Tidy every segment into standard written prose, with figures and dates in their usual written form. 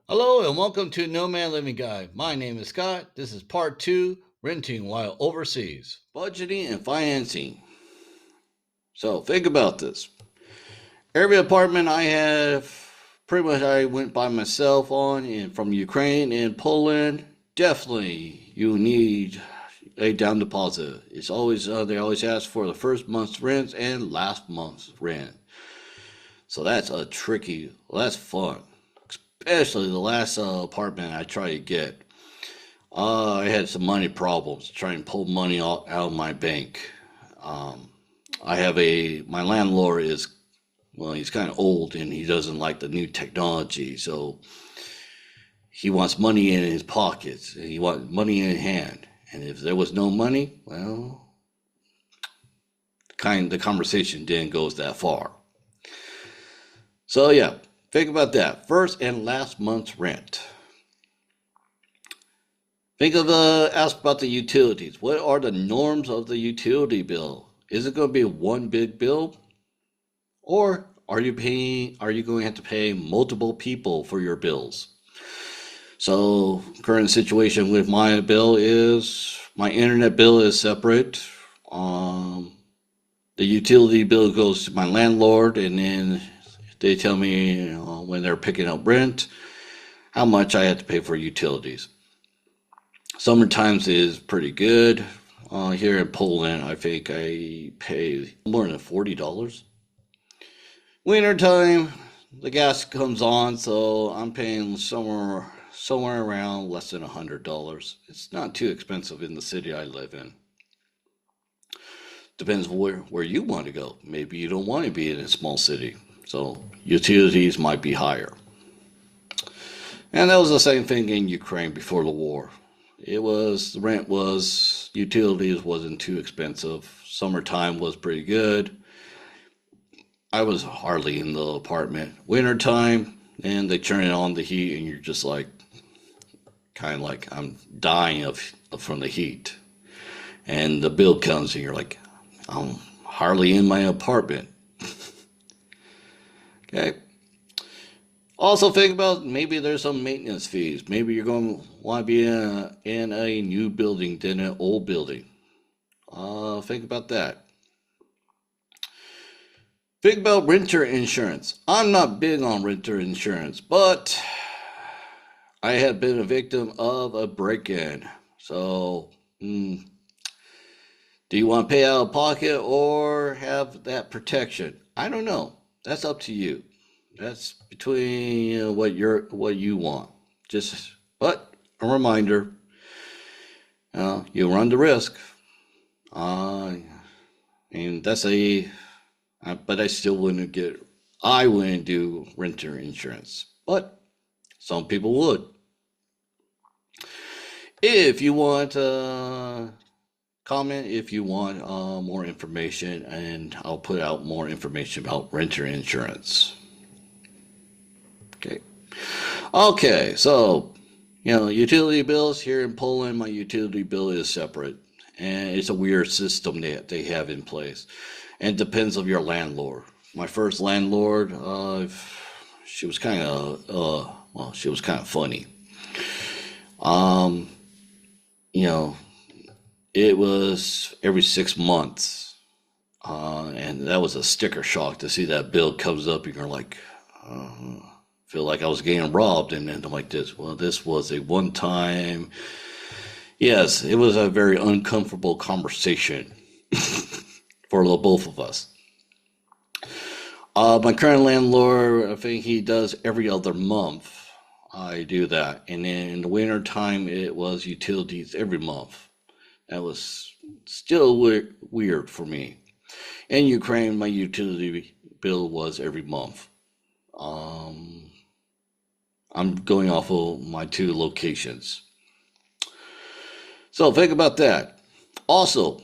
Hello and welcome to No Man Living Guide. My name is Scott. This is part two, renting while overseas. Budgeting and financing. So think about this. Every apartment I have, pretty much I went by myself on, and from Ukraine and Poland, definitely you need a down deposit. It's always they always ask for the first month's rent and last month's rent. So that's that's fun. Especially the last apartment I tried to get. I had some money problems trying to pull money out of my bank. Um, my landlord is, well, he's kind of old and he doesn't like the new technology. So he wants money in his pockets. He wants money in hand. And if there was no money, well, the conversation didn't go that far. So yeah, think about that. First and last month's rent. Think of ask about the utilities. What are the norms of the utility bill? Is it going to be one big bill, or Are you going to have to pay multiple people for your bills? So current situation with my bill is my internet bill is separate. Um, the utility bill goes to my landlord, and then they tell me when they're picking up rent how much I have to pay for utilities. Summer times is pretty good. Here in Poland, I think I pay more than $40. Winter time, the gas comes on, so I'm paying somewhere around less than $100. It's not too expensive in the city I live in. Depends where you want to go. Maybe you don't want to be in a small city, so utilities might be higher. And that was the same thing in Ukraine before the war. The rent was, utilities wasn't too expensive. Summertime was pretty good. I was hardly in the apartment. Wintertime, and they turn on the heat, and you're just like, kind of like, I'm dying from the heat. And the bill comes, and you're like, I'm hardly in my apartment. Okay. Also, think about maybe there's some maintenance fees. Maybe you're going to want to be in a new building than an old building. Think about that. Think about renter insurance. I'm not big on renter insurance, but I have been a victim of a break-in. So, do you want to pay out of pocket or have that protection? I don't know. That's up to you. That's between what you want. But a reminder, you run the risk. Uh, and that's a but I still wouldn't get. I wouldn't do renter insurance, but some people would. If you want comment, if you want more information, and I'll put out more information about renter insurance. Okay. Okay, so utility bills here in Poland, my utility bill is separate, and it's a weird system that they have in place, and it depends on your landlord. My first landlord, she was kind of she was kind of funny. Um, you know, it was every 6 months, and that was a sticker shock to see that bill comes up, and you're like, feel like I was getting robbed, and then I'm like this. Well, this was a one time. Yes, it was a very uncomfortable conversation for the both of us. My current landlord, I think he does every other month. I do that, and then in the winter time, it was utilities every month. That was still weird for me. In Ukraine, my utility bill was every month. Um, I'm going off of my two locations. So think about that. Also, a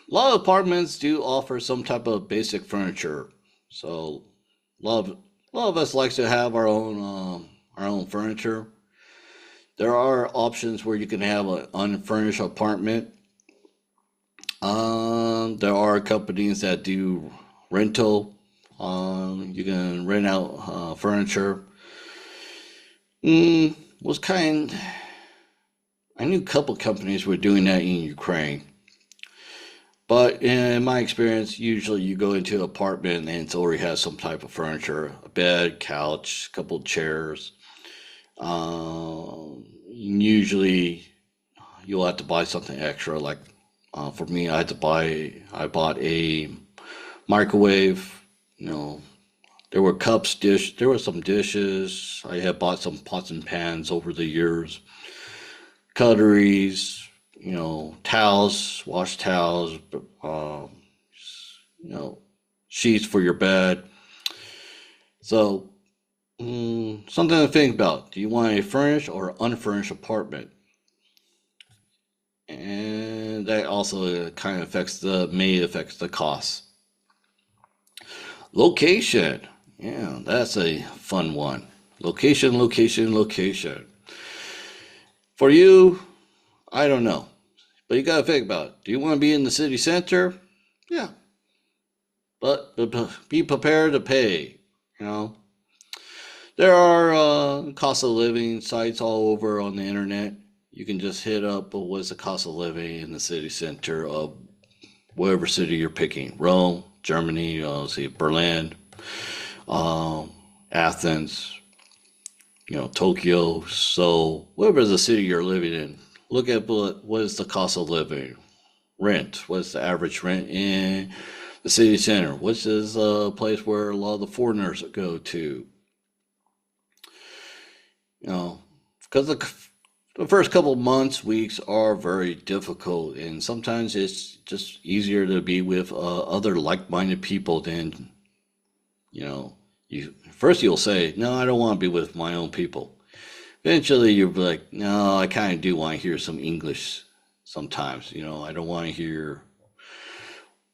lot of apartments do offer some type of basic furniture. So a lot of us likes to have our own furniture. There are options where you can have an unfurnished apartment. There are companies that do rental. You can rent out furniture. Was kind. I knew a couple companies were doing that in Ukraine, but in my experience, usually you go into an apartment and it already has some type of furniture, a bed, couch, a couple of chairs. Usually, you'll have to buy something extra. Like for me, I bought a microwave. You know, there were there were some dishes. I had bought some pots and pans over the years, cutleries, towels, wash towels, uh, you know, sheets for your bed. So, something to think about. Do you want a furnished or unfurnished apartment? And that also kind of may affects the cost. Location. Yeah, that's a fun one. Location, location, location. For you, I don't know. But you got to think about it. Do you want to be in the city center? Yeah. But be prepared to pay. You know, there are cost of living sites all over on the internet. You can just hit up what's the cost of living in the city center of whatever city you're picking. Rome, Germany, see Berlin, Athens, Tokyo, Seoul, whatever the city you're living in. Look at what is the cost of living, rent. What's the average rent in the city center? Which is a place where a lot of the foreigners go to. You know, because the first couple of months, weeks are very difficult, and sometimes it's just easier to be with other like-minded people than you. First, you'll say, "No, I don't want to be with my own people." Eventually, you're like, "No, I kind of do want to hear some English sometimes." I don't want to hear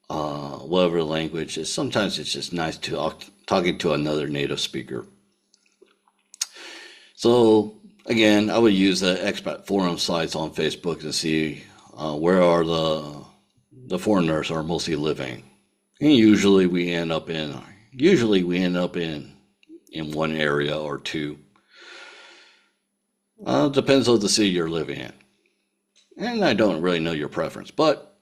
whatever language is. Sometimes it's just nice to talking to another native speaker. So again, I would use the expat forum sites on Facebook to see where are the foreigners are mostly living, and usually we end up in one area or two. Depends on the city you're living in, and I don't really know your preference, but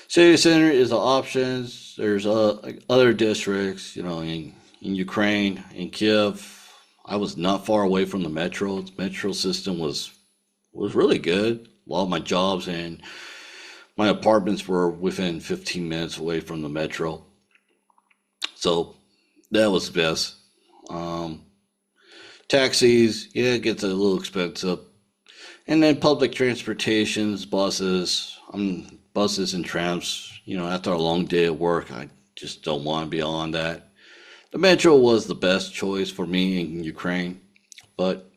city center is the options. There's like other districts, in Ukraine, in Kiev. I was not far away from the metro. The metro system was really good. A lot of my jobs and my apartments were within 15 minutes away from the metro, so that was best. Um, Taxis, yeah, it gets a little expensive, and then public transportations, buses and trams. After a long day at work, I just don't want to be on that. The metro was the best choice for me in Ukraine, but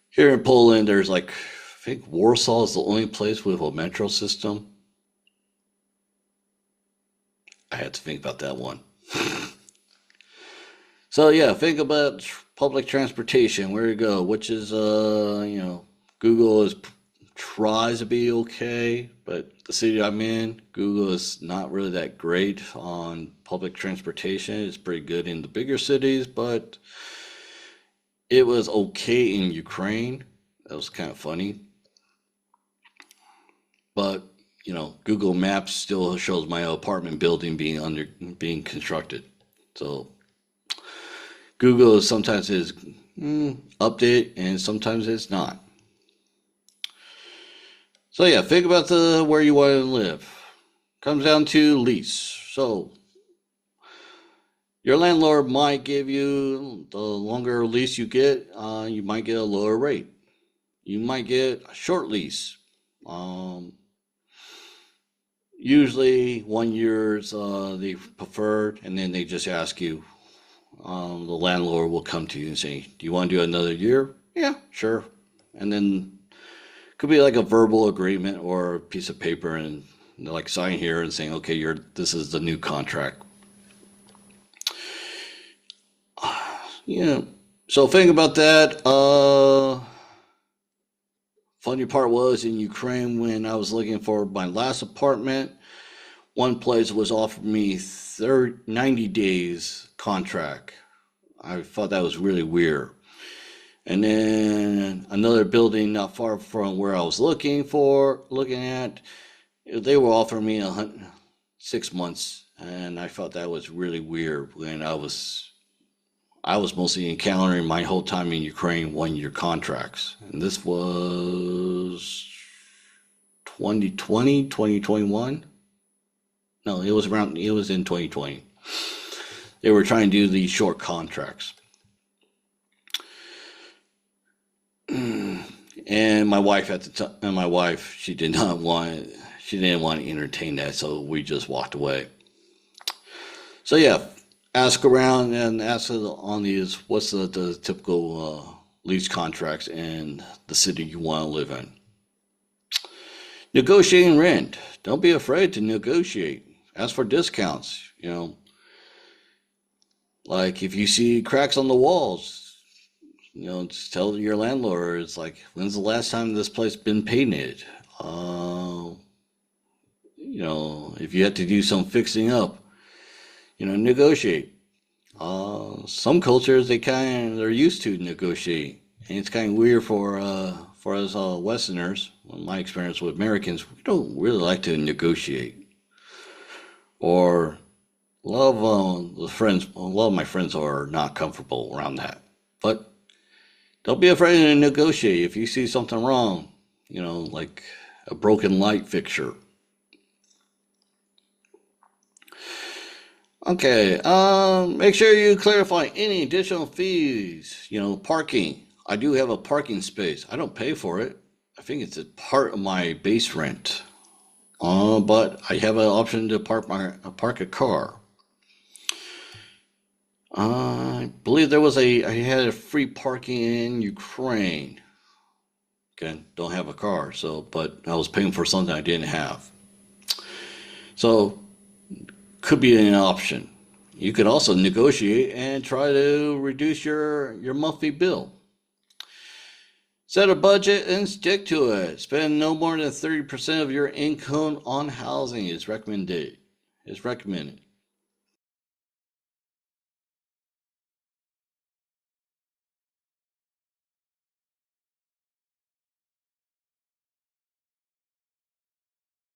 here in Poland, there's like, I think Warsaw is the only place with a metro system. I had to think about that one. So yeah, think about public transportation. Where you go, which is Google tries to be okay, but the city I'm in, Google is not really that great on public transportation. It's pretty good in the bigger cities, but it was okay in Ukraine. That was kind of funny. But, Google Maps still shows my apartment building being constructed. So Google sometimes is update and sometimes it's not. So yeah, think about where you want to live. Comes down to lease. So your landlord might give you, the longer lease you get, you might get a lower rate. You might get a short lease. Um, Usually 1 year is the preferred, and then they just ask you. The landlord will come to you and say, "Do you want to do another year?" Yeah, sure. And then could be like a verbal agreement or a piece of paper, and they're like sign here and saying, "Okay, this is the new contract." Yeah. So think about that. Funny part was in Ukraine when I was looking for my last apartment, one place was offering me 90 days contract. I thought that was really weird. And then another building not far from where I was looking at, they were offering me 6 months, and I felt that was really weird when I was mostly encountering my whole time in Ukraine 1 year contracts. And this was 2020, 2021. No, it was in 2020. They were trying to do these short contracts. And my wife she didn't want to entertain that, so we just walked away. So yeah, ask around and ask on these what's the typical lease contracts in the city you want to live in. Negotiating rent. Don't be afraid to negotiate. Ask for discounts. Like if you see cracks on the walls, just tell your landlord, it's like, when's the last time this place been painted? If you have to do some fixing up, negotiate. Some cultures they're used to negotiate, and it's kind of weird for us Westerners. In my experience with Americans, we don't really like to negotiate. Or a lot of my friends are not comfortable around that. But don't be afraid to negotiate if you see something wrong, like a broken light fixture. Okay, make sure you clarify any additional fees, parking. I do have a parking space. I don't pay for it. I think it's a part of my base rent. But I have an option to park a car. I believe I had a free parking in Ukraine. Again, don't have a car, but I was paying for something I didn't have. So, could be an option. You could also negotiate and try to reduce your monthly bill. Set a budget and stick to it. Spend no more than 30% of your income on housing is recommended.